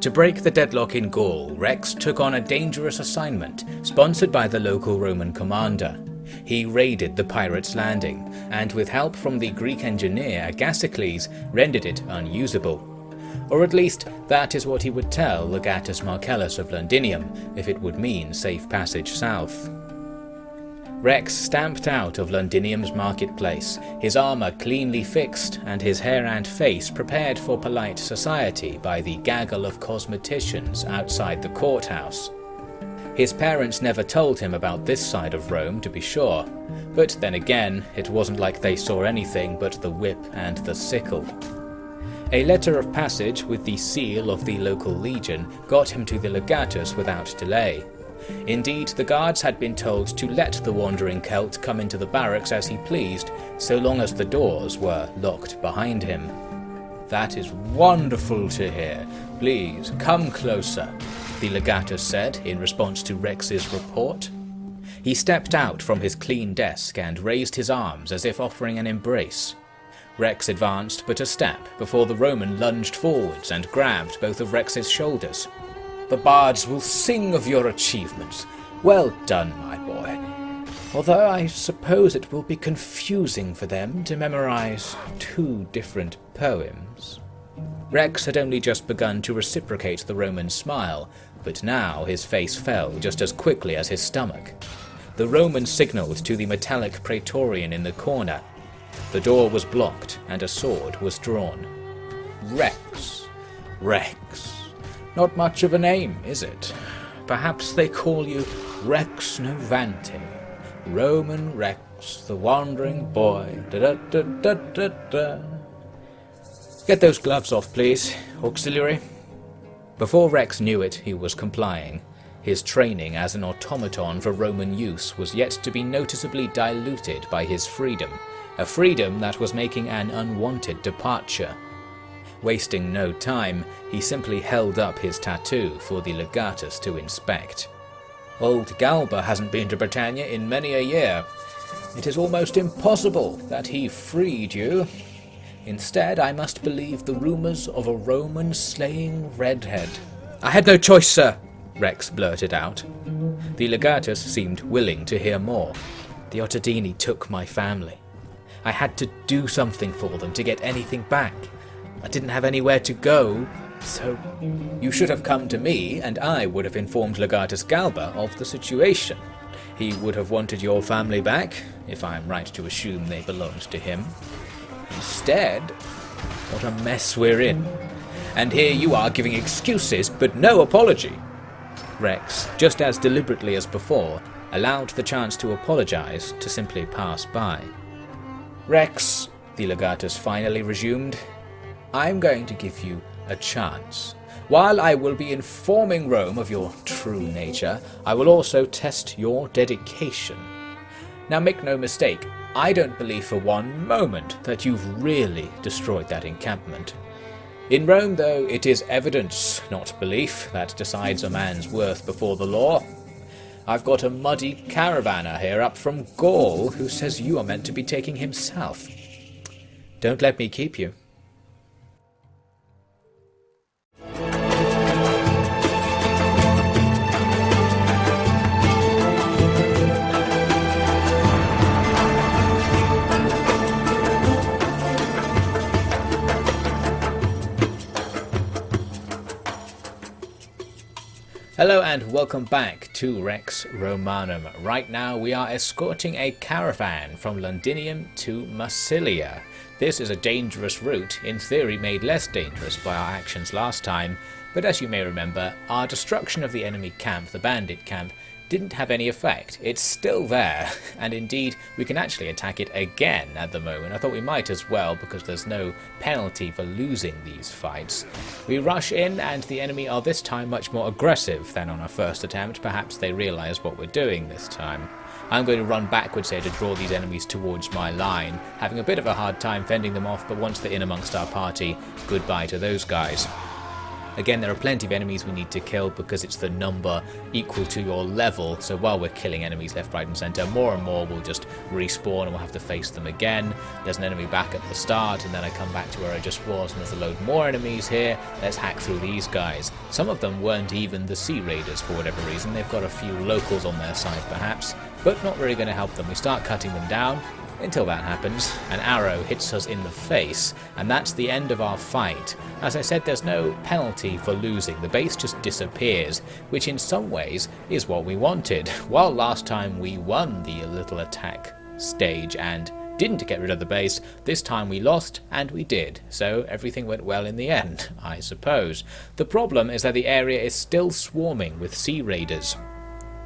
To break the deadlock in Gaul, Rex took on a dangerous assignment, sponsored by the local Roman commander. He raided the pirates' landing, and with help from the Greek engineer Agasicles, rendered it unusable. Or at least, that is what he would tell Legatus Marcellus of Londinium, if it would mean safe passage south. Rex stamped out of Londinium's marketplace, his armour cleanly fixed and his hair and face prepared for polite society by the gaggle of cosmeticians outside the courthouse. His parents never told him about this side of Rome, to be sure, but then again, it wasn't like they saw anything but the whip and the sickle. A letter of passage with the seal of the local legion got him to the legatus without delay. Indeed, the guards had been told to let the wandering Celt come into the barracks as he pleased, so long as the doors were locked behind him. "That is wonderful to hear. Please, come closer," the legatus said in response to Rex's report. He stepped out from his clean desk and raised his arms as if offering an embrace. Rex advanced but a step before the Roman lunged forwards and grabbed both of Rex's shoulders. "The bards will sing of your achievements. Well done, my boy. Although I suppose it will be confusing for them to memorize 2 different poems." Rex had only just begun to reciprocate the Roman smile, but now his face fell just as quickly as his stomach. The Roman signalled to the metallic praetorian in the corner. The door was blocked and a sword was drawn. Rex. Rex. Not much of a name, is it? Perhaps they call you Rex Novante. Roman Rex, the wandering boy. Da-da-da-da-da-da. Get those gloves off, please, auxiliary. Before Rex knew it, he was complying. His training as an automaton for Roman use was yet to be noticeably diluted by his freedom, a freedom that was making an unwanted departure. Wasting no time, he simply held up his tattoo for the legatus to inspect. "Old Galba hasn't been to Britannia in many a year. It is almost impossible that he freed you. Instead, I must believe the rumours of a Roman slaying redhead." "I had no choice, sir," Rex blurted out. The legatus seemed willing to hear more. "The Ottadini took my family. I had to do something for them to get anything back. I didn't have anywhere to go, so you should have come to me and I would have informed Legatus Galba of the situation. He would have wanted your family back, if I am right to assume they belonged to him. Instead, what a mess we're in. And here you are giving excuses, but no apology." Rex, just as deliberately as before, allowed the chance to apologize to simply pass by. "Rex," the legatus finally resumed, "I'm going to give you a chance. While I will be informing Rome of your true nature, I will also test your dedication. Now make no mistake, I don't believe for one moment that you've really destroyed that encampment. In Rome, though, it is evidence, not belief, that decides a man's worth before the law. I've got a muddy caravaner here up from Gaul who says you are meant to be taking him south. Don't let me keep you." Hello and welcome back to Rex Romanum. Right now we are escorting a caravan from Londinium to Massilia. This is a dangerous route, in theory made less dangerous by our actions last time, but as you may remember, our destruction of the enemy camp, the bandit camp, didn't have any effect. It's still there, and indeed we can actually attack it again at the moment. I thought we might as well because there's no penalty for losing these fights. We rush in and the enemy are this time much more aggressive than on our first attempt. Perhaps they realise what we're doing this time. I'm going to run backwards here to draw these enemies towards my line, having a bit of a hard time fending them off, but once they're in amongst our party, goodbye to those guys. Again, there are plenty of enemies we need to kill because it's the number equal to your level, so while we're killing enemies left, right and centre, more and more will just respawn and we'll have to face them again. There's an enemy back at the start and then I come back to where I just was and there's a load more enemies here. Let's hack through these guys. Some of them weren't even the Sea Raiders for whatever reason. They've got a few locals on their side perhaps, but not really going to help them. We start cutting them down. Until that happens, an arrow hits us in the face, and that's the end of our fight. As I said, there's no penalty for losing, the base just disappears, which in some ways is what we wanted. While last time we won the little attack stage and didn't get rid of the base, this time we lost and we did, so everything went well in the end, I suppose. The problem is that the area is still swarming with Sea Raiders.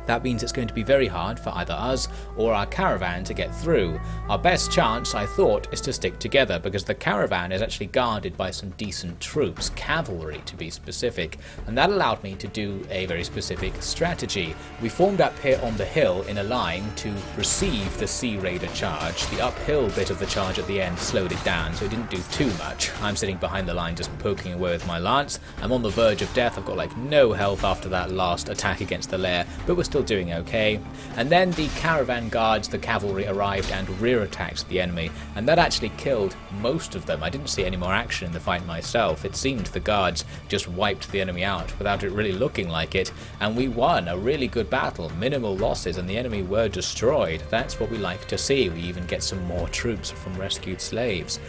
That means it's going to be very hard for either us or our caravan to get through. Our best chance, I thought, is to stick together because the caravan is actually guarded by some decent troops, cavalry to be specific, and that allowed me to do a very specific strategy. We formed up here on the hill in a line to receive the Sea Raider charge. The uphill bit of the charge at the end slowed it down, so it didn't do too much. I'm sitting behind the line just poking away with my lance. I'm on the verge of death. I've got like no health after that last attack against the lair, but we're still doing okay. And then the caravan guards, the cavalry, arrived and rear attacked the enemy, and that actually killed most of them. I didn't see any more action in the fight myself. It seemed the guards just wiped the enemy out without it really looking like it, and we won a really good battle, minimal losses, and the enemy were destroyed. That's what we like to see. We even get some more troops from rescued slaves.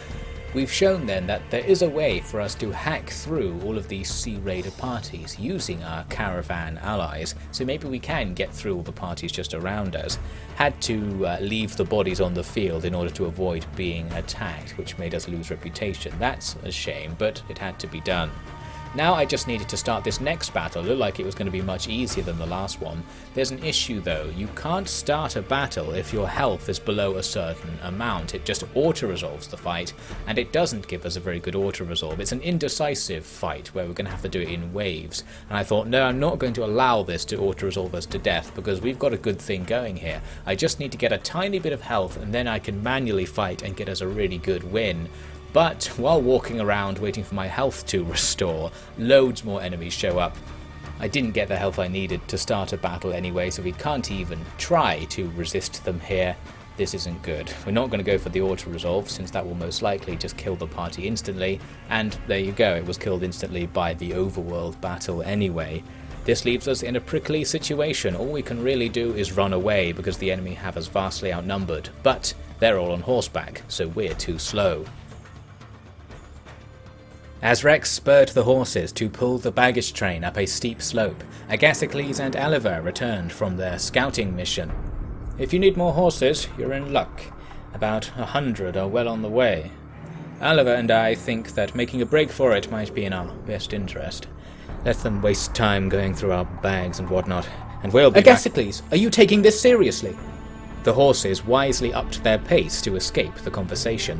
We've shown then that there is a way for us to hack through all of these Sea Raider parties using our caravan allies, so maybe we can get through all the parties just around us. Had to leave the bodies on the field in order to avoid being attacked, which made us lose reputation. That's a shame, but it had to be done. Now I just needed to start this next battle. It looked like it was going to be much easier than the last one. There's an issue though. You can't start a battle if your health is below a certain amount. It just auto-resolves the fight, and it doesn't give us a very good auto-resolve. It's an indecisive fight where we're going to have to do it in waves. And I thought, no, I'm not going to allow this to auto-resolve us to death because we've got a good thing going here. I just need to get a tiny bit of health and then I can manually fight and get us a really good win. But while walking around waiting for my health to restore, loads more enemies show up. I didn't get the health I needed to start a battle anyway, so we can't even try to resist them here. This isn't good. We're not going to go for the auto-resolve, since that will most likely just kill the party instantly, and there you go, it was killed instantly by the overworld battle anyway. This leaves us in a prickly situation. All we can really do is run away because the enemy have us vastly outnumbered, but they're all on horseback, so we're too slow. As Rex spurred the horses to pull the baggage train up a steep slope, Agasicles and Aliver returned from their scouting mission. If you need more horses, you're in luck. About 100 are well on the way. Aliver and I think that making a break for it might be in our best interest. Let them waste time going through our bags and whatnot, and we'll be Agasicles, are you taking this seriously? The horses wisely upped their pace to escape the conversation.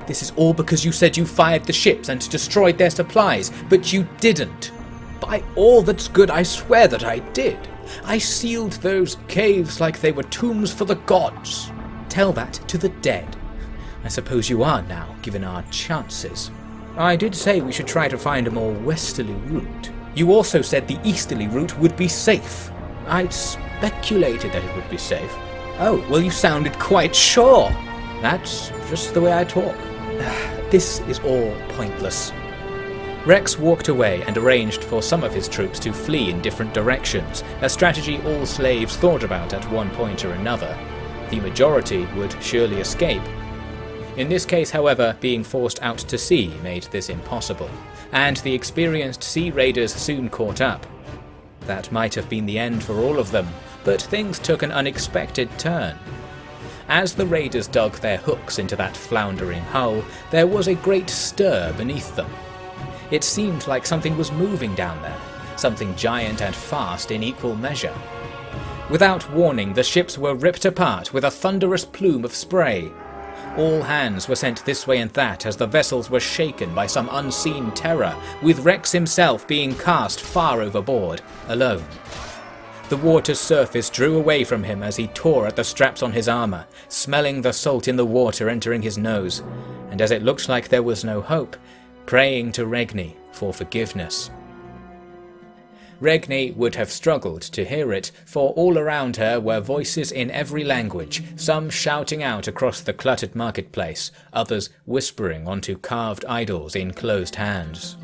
This is all because you said you fired the ships and destroyed their supplies, but you didn't. By all that's good, I swear that I did. I sealed those caves like they were tombs for the gods. Tell that to the dead. I suppose you are now, given our chances. I did say we should try to find a more westerly route. You also said the easterly route would be safe. I speculated that it would be safe. Oh, well, you sounded quite sure. That's just the way I talk. This is all pointless. Rex walked away and arranged for some of his troops to flee in different directions, a strategy all slaves thought about at one point or another. The majority would surely escape. In this case, however, being forced out to sea made this impossible, and the experienced Sea Raiders soon caught up. That might have been the end for all of them, but things took an unexpected turn. As the raiders dug their hooks into that floundering hull, there was a great stir beneath them. It seemed like something was moving down there, something giant and fast in equal measure. Without warning, the ships were ripped apart with a thunderous plume of spray. All hands were sent this way and that as the vessels were shaken by some unseen terror, with Rex himself being cast far overboard, alone. The water's surface drew away from him as he tore at the straps on his armour, smelling the salt in the water entering his nose, and as it looked like there was no hope, praying to Regni for forgiveness. Regni would have struggled to hear it, for all around her were voices in every language, some shouting out across the cluttered marketplace, others whispering onto carved idols in closed hands.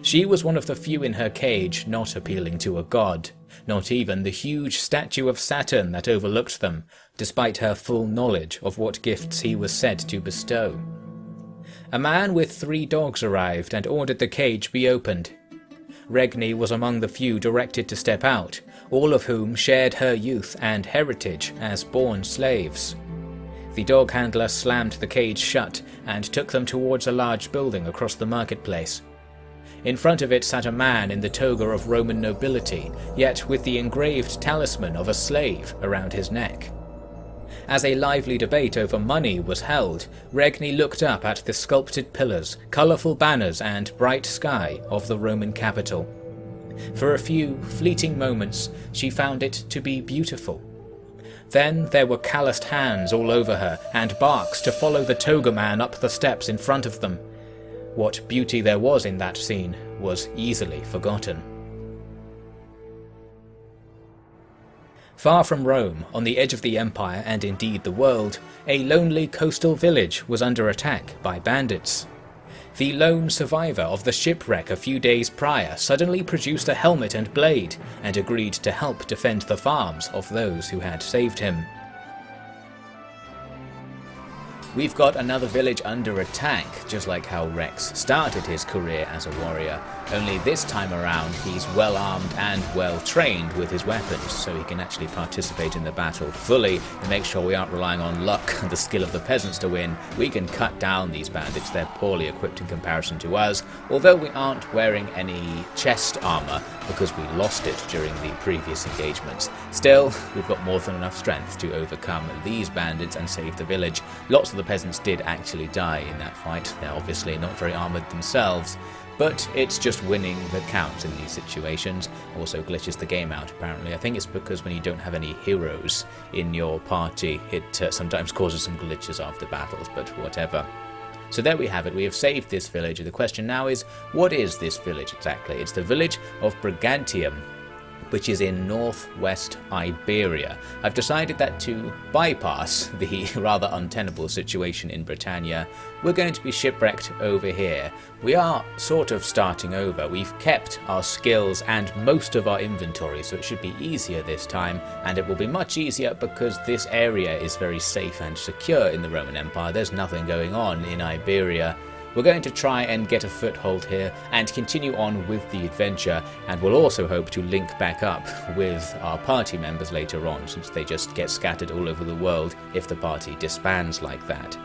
She was one of the few in her cage not appealing to a god, not even the huge statue of Saturn that overlooked them, despite her full knowledge of what gifts he was said to bestow. A man with 3 dogs arrived and ordered the cage be opened. Regni was among the few directed to step out, all of whom shared her youth and heritage as born slaves. The dog handler slammed the cage shut and took them towards a large building across the marketplace. In front of it sat a man in the toga of Roman nobility, yet with the engraved talisman of a slave around his neck. As a lively debate over money was held, Regni looked up at the sculpted pillars, colourful banners and bright sky of the Roman capital. For a few fleeting moments, she found it to be beautiful. Then there were calloused hands all over her and barks to follow the toga man up the steps in front of them. What beauty there was in that scene was easily forgotten. Far from Rome, on the edge of the empire and indeed the world, a lonely coastal village was under attack by bandits. The lone survivor of the shipwreck a few days prior suddenly produced a helmet and blade and agreed to help defend the farms of those who had saved him. We've got another village under attack, just like how Rex started his career as a warrior, only this time around he's well armed and well trained with his weapons, so he can actually participate in the battle fully and make sure we aren't relying on luck and the skill of the peasants to win. We can cut down these bandits, they're poorly equipped in comparison to us, although we aren't wearing any chest armor because we lost it during the previous engagements. Still, we've got more than enough strength to overcome these bandits and save the village. Lots of the peasants did actually die in that fight. They're obviously not very armoured themselves, but it's just winning that counts in these situations. Also glitches the game out apparently. I think it's because when you don't have any heroes in your party, it sometimes causes some glitches after battles, but whatever. So there we have it, we have saved this village. The question now is, what is this village exactly? It's the village of Brigantium, which is in northwest Iberia. I've decided that to bypass the rather untenable situation in Britannia, we're going to be shipwrecked over here. We are sort of starting over. We've kept our skills and most of our inventory, so it should be easier this time, and it will be much easier because this area is very safe and secure in the Roman Empire. There's nothing going on in Iberia. We're going to try and get a foothold here and continue on with the adventure, and we'll also hope to link back up with our party members later on, since they just get scattered all over the world if the party disbands like that.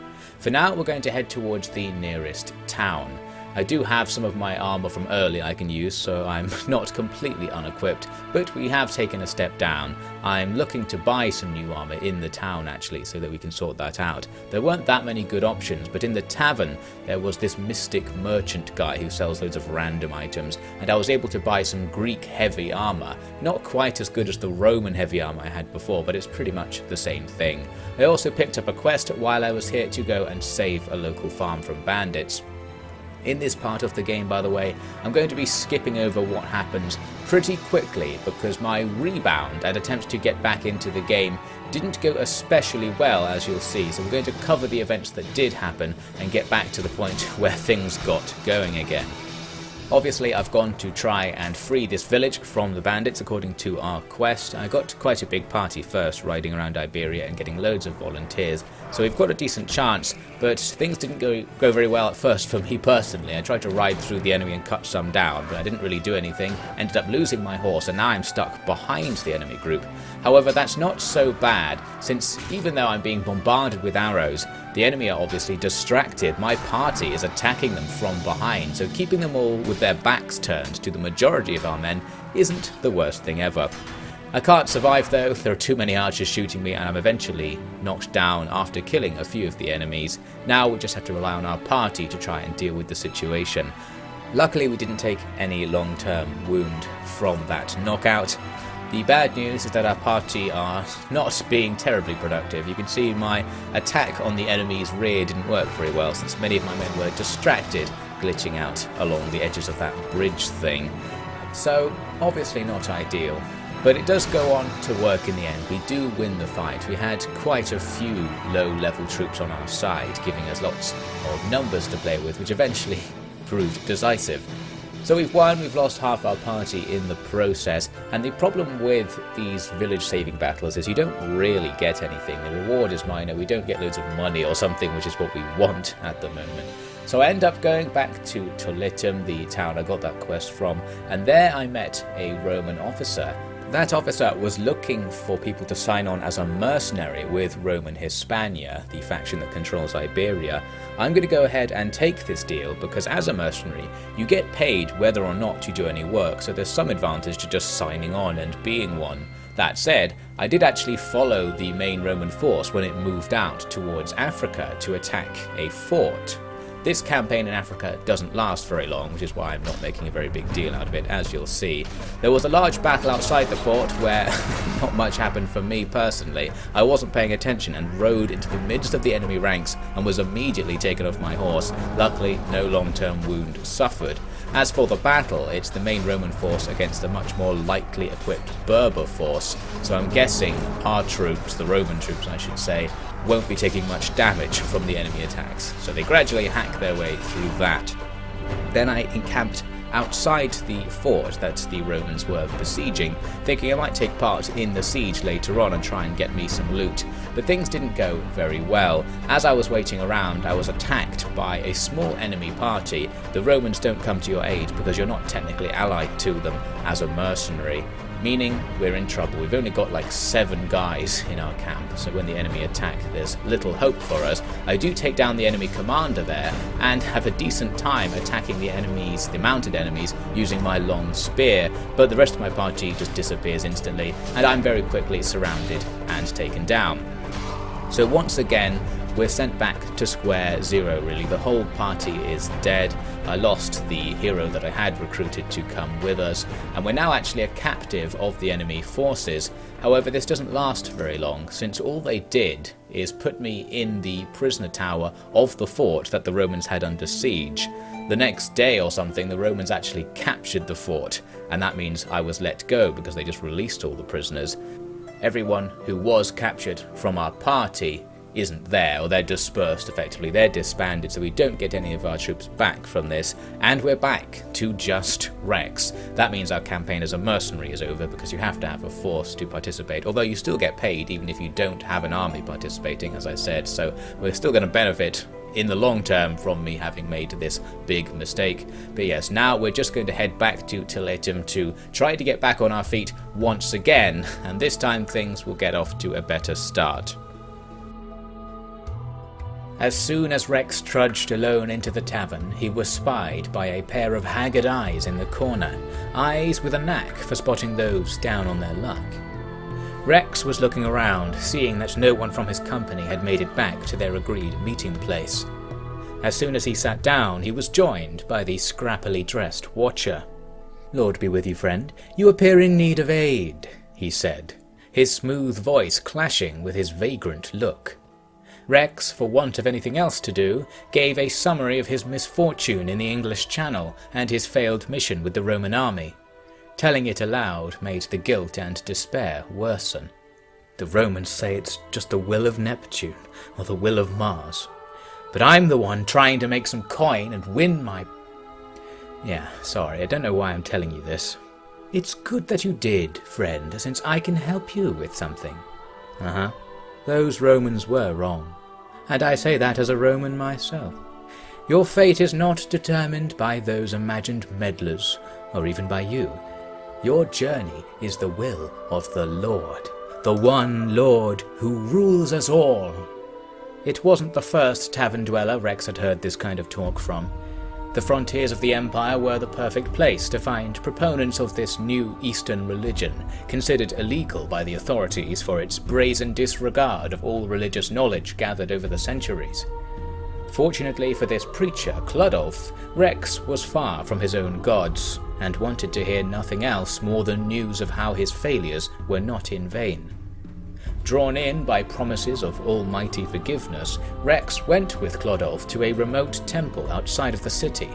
For now, we're going to head towards the nearest town. I do have some of my armor from earlier I can use, so I'm not completely unequipped, but we have taken a step down. I'm looking to buy some new armor in the town actually, so that we can sort that out. There weren't that many good options, but in the tavern there was this mystic merchant guy who sells loads of random items, and I was able to buy some Greek heavy armor. Not quite as good as the Roman heavy armor I had before, but it's pretty much the same thing. I also picked up a quest while I was here to go and save a local farm from bandits. In this part of the game, by the way, I'm going to be skipping over what happens pretty quickly because my rebound and attempt to get back into the game didn't go especially well, as you'll see, so we're going to cover the events that did happen and get back to the point where things got going again. Obviously, I've gone to try and free this village from the bandits according to our quest. I got quite a big party first, riding around Iberia and getting loads of volunteers, so we've got a decent chance, but things didn't go very well at first for me personally. I tried to ride through the enemy and cut some down, but I didn't really do anything, ended up losing my horse, and now I'm stuck behind the enemy group. However, that's not so bad, since even though I'm being bombarded with arrows, the enemy are obviously distracted. My party is attacking them from behind, so keeping them all with their backs turned to the majority of our men isn't the worst thing ever. I can't survive though, there are too many archers shooting me, and I'm eventually knocked down after killing a few of the enemies. Now we just have to rely on our party to try and deal with the situation. Luckily we didn't take any long-term wound from that knockout. The bad news is that our party are not being terribly productive. You can see my attack on the enemy's rear didn't work very well, since many of my men were distracted, glitching out along the edges of that bridge thing. So, obviously not ideal. But it does go on to work in the end. We do win the fight. We had quite a few low-level troops on our side, giving us lots of numbers to play with, which eventually proved decisive. So we've won, we've lost half our party in the process, and the problem with these village-saving battles is you don't really get anything. The reward is minor, we don't get loads of money or something, which is what we want at the moment. So I end up going back to Tullitum, the town I got that quest from, and there I met a Roman officer. That officer was looking for people to sign on as a mercenary with Roman Hispania, the faction that controls Iberia. I'm going to go ahead and take this deal because as a mercenary, you get paid whether or not you do any work, so there's some advantage to just signing on and being one. That said, I did actually follow the main Roman force when it moved out towards Africa to attack a fort. This campaign in Africa doesn't last very long, which is why I'm not making a very big deal out of it, as you'll see. There was a large battle outside the fort where not much happened for me personally. I wasn't paying attention and rode into the midst of the enemy ranks and was immediately taken off my horse. Luckily, no long-term wound suffered. As for the battle, it's the main Roman force against a much more lightly equipped Berber force, so I'm guessing our troops, the Roman troops I should say, won't be taking much damage from the enemy attacks, so they gradually hack their way through that. Then I encamped outside the fort that the Romans were besieging, thinking I might take part in the siege later on and try and get me some loot, but things didn't go very well. As I was waiting around, I was attacked by a small enemy party. The Romans don't come to your aid because you're not technically allied to them as a mercenary, meaning we're in trouble. We've only got like 7 guys in our camp, so when the enemy attack, there's little hope for us. I do take down the enemy commander there, and have a decent time attacking the enemies, the mounted enemies, using my long spear, but the rest of my party just disappears instantly, and I'm very quickly surrounded and taken down. So once again, we're sent back to square zero really. The whole party is dead. I lost the hero that I had recruited to come with us, and we're now actually a captive of the enemy forces. However, this doesn't last very long, since all they did is put me in the prisoner tower of the fort that the Romans had under siege. The next day or something, the Romans actually captured the fort, and that means I was let go because they just released all the prisoners. Everyone who was captured from our party isn't there, or they're dispersed effectively, they're disbanded, so we don't get any of our troops back from this, and we're back to just Rex. That means our campaign as a mercenary is over because you have to have a force to participate, although you still get paid even if you don't have an army participating, as I said, so we're still going to benefit in the long term from me having made this big mistake. But yes, now we're just going to head back to Tullitum to try to get back on our feet once again, and this time things will get off to a better start. As soon as Rex trudged alone into the tavern, he was spied by a pair of haggard eyes in the corner, eyes with a knack for spotting those down on their luck. Rex was looking around, seeing that no one from his company had made it back to their agreed meeting place. As soon as he sat down, he was joined by the scrappily dressed watcher. "Lord be with you, friend. You appear in need of aid," he said, his smooth voice clashing with his vagrant look. Rex, for want of anything else to do, gave a summary of his misfortune in the English Channel and his failed mission with the Roman army. Telling it aloud made the guilt and despair worsen. "The Romans say it's just the will of Neptune, or the will of Mars. But I'm the one trying to make some coin and win my... Yeah, sorry, I don't know why I'm telling you this. It's good that you did, friend, since I can help you with something." Those Romans were wrong. And I say that as a Roman myself. Your fate is not determined by those imagined meddlers, or even by you. Your journey is the will of the Lord, the one Lord who rules us all. It wasn't the first tavern dweller Rex had heard this kind of talk from. The frontiers of the Empire were the perfect place to find proponents of this new Eastern religion, considered illegal by the authorities for its brazen disregard of all religious knowledge gathered over the centuries. Fortunately for this preacher, Clodolf, Rex was far from his own gods, and wanted to hear nothing else more than news of how his failures were not in vain. Drawn in by promises of almighty forgiveness, Rex went with Clodolf to a remote temple outside of the city.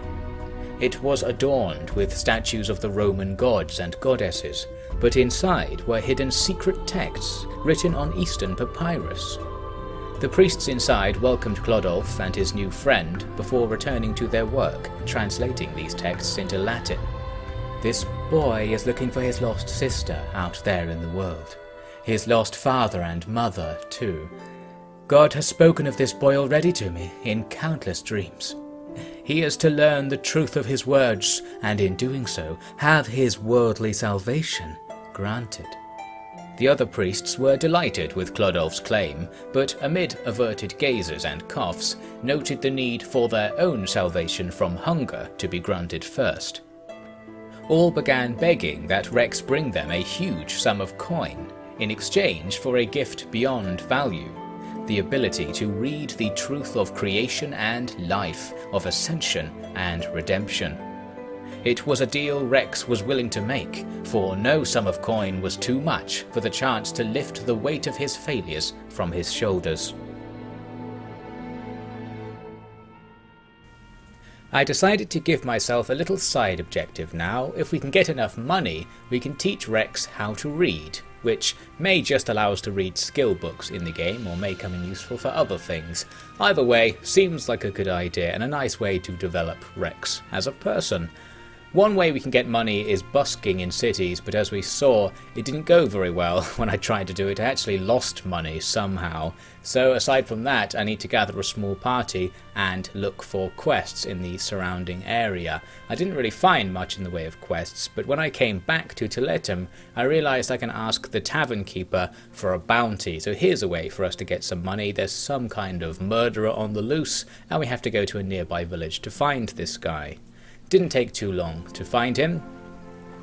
It was adorned with statues of the Roman gods and goddesses, but inside were hidden secret texts written on Eastern papyrus. The priests inside welcomed Clodolf and his new friend before returning to their work, translating these texts into Latin. "This boy is looking for his lost sister out there in the world. His lost father and mother, too. God has spoken of this boy already to me in countless dreams. He is to learn the truth of his words, and in doing so, have his worldly salvation granted." The other priests were delighted with Clodolf's claim, but amid averted gazes and coughs, noted the need for their own salvation from hunger to be granted first. All began begging that Rex bring them a huge sum of coin, in exchange for a gift beyond value: the ability to read the truth of creation and life, of ascension and redemption. It was a deal Rex was willing to make, for no sum of coin was too much for the chance to lift the weight of his failures from his shoulders. I decided to give myself a little side objective now. If we can get enough money, we can teach Rex how to read, which may just allow us to read skill books in the game or may come in useful for other things. Either way, seems like a good idea and a nice way to develop Rex as a person. One way we can get money is busking in cities, but as we saw, it didn't go very well when I tried to do it. I actually lost money somehow. So aside from that, I need to gather a small party and look for quests in the surrounding area. I didn't really find much in the way of quests, but when I came back to Teletum, I realised I can ask the tavern keeper for a bounty. So here's a way for us to get some money. There's some kind of murderer on the loose, and we have to go to a nearby village to find this guy. Didn't take too long to find him.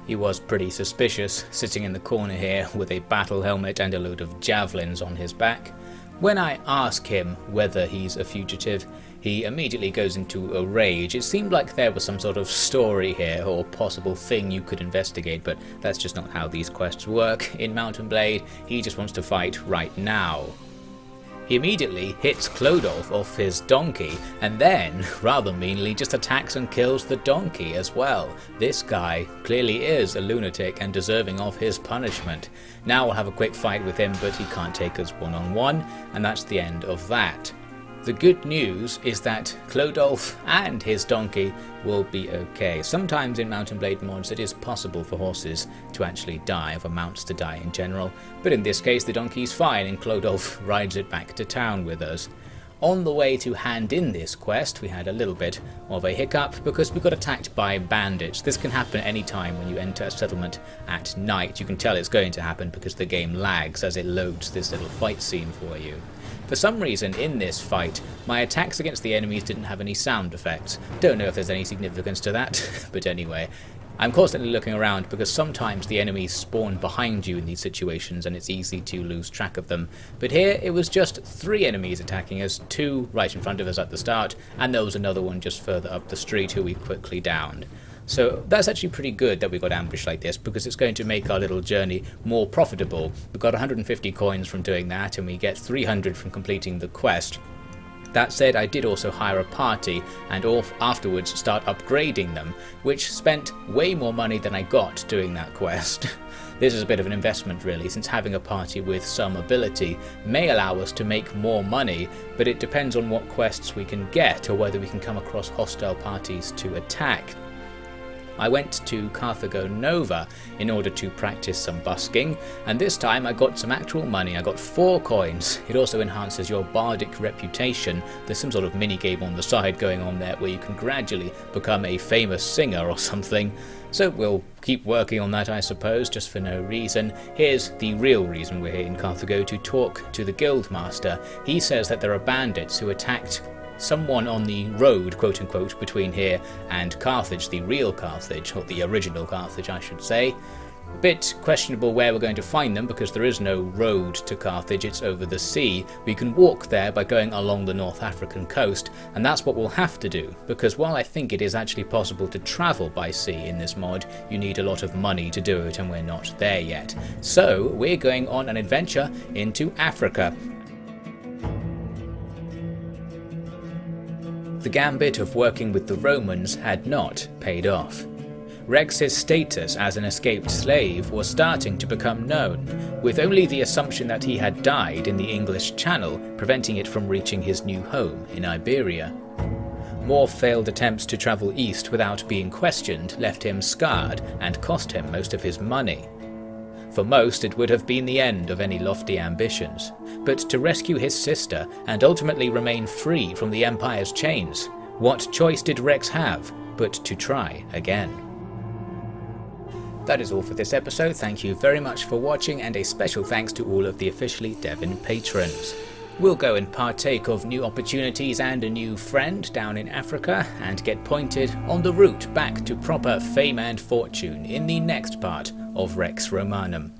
He was pretty suspicious, sitting in the corner here with a battle helmet and a load of javelins on his back. When I ask him whether he's a fugitive, he immediately goes into a rage. It seemed like there was some sort of story here or possible thing you could investigate, but that's just not how these quests work. In Mount and Blade, he just wants to fight right now. He immediately hits Clodolf off his donkey, and then, rather meanly, just attacks and kills the donkey as well. This guy clearly is a lunatic and deserving of his punishment. Now we'll have a quick fight with him, but he can't take us one-on-one, and that's the end of that. The good news is that Clodolf and his donkey will be okay. Sometimes in Mount and Blade mods it is possible for horses to actually die, for mounts to die in general, but in this case the donkey's fine and Clodolf rides it back to town with us. On the way to hand in this quest, we had a little bit of a hiccup because we got attacked by bandits. This can happen any time when you enter a settlement at night. You can tell it's going to happen because the game lags as it loads this little fight scene for you. For some reason in this fight, my attacks against the enemies didn't have any sound effects. Don't know if there's any significance to that, but anyway. I'm constantly looking around because sometimes the enemies spawn behind you in these situations and it's easy to lose track of them. But here it was just 3 enemies attacking us, 2 right in front of us at the start, and there was another one just further up the street who we quickly downed. So that's actually pretty good that we got ambushed like this because it's going to make our little journey more profitable. We got 150 coins from doing that and we get 300 from completing the quest. That said, I did also hire a party and afterwards start upgrading them, which spent way more money than I got doing that quest. This is a bit of an investment really, since having a party with some ability may allow us to make more money, but it depends on what quests we can get or whether we can come across hostile parties to attack. I went to Carthago Nova in order to practice some busking, and this time I got some actual money. I got 4 coins. It also enhances your bardic reputation. There's some sort of mini-game on the side going on there where you can gradually become a famous singer or something. So we'll keep working on that, I suppose, just for no reason. Here's the real reason we're here in Carthago, to talk to the Guildmaster. He says that there are bandits who attacked someone on the road, quote unquote, between here and Carthage, the real Carthage, or the original Carthage I should say. A bit questionable where we're going to find them because there is no road to Carthage, it's over the sea. We can walk there by going along the North African coast, and that's what we'll have to do, because while I think it is actually possible to travel by sea in this mod, you need a lot of money to do it and we're not there yet. So we're going on an adventure into Africa. The gambit of working with the Romans had not paid off. Rex's status as an escaped slave was starting to become known, with only the assumption that he had died in the English Channel preventing it from reaching his new home in Iberia. More failed attempts to travel east without being questioned left him scarred and cost him most of his money. For most, it would have been the end of any lofty ambitions, but to rescue his sister and ultimately remain free from the Empire's chains, what choice did Rex have but to try again? That is all for this episode. Thank you very much for watching, and a special thanks to all of the OfficiallyDevin patrons. We'll go and partake of new opportunities and a new friend down in Africa, and get pointed on the route back to proper fame and fortune in the next part of Rex Romanum.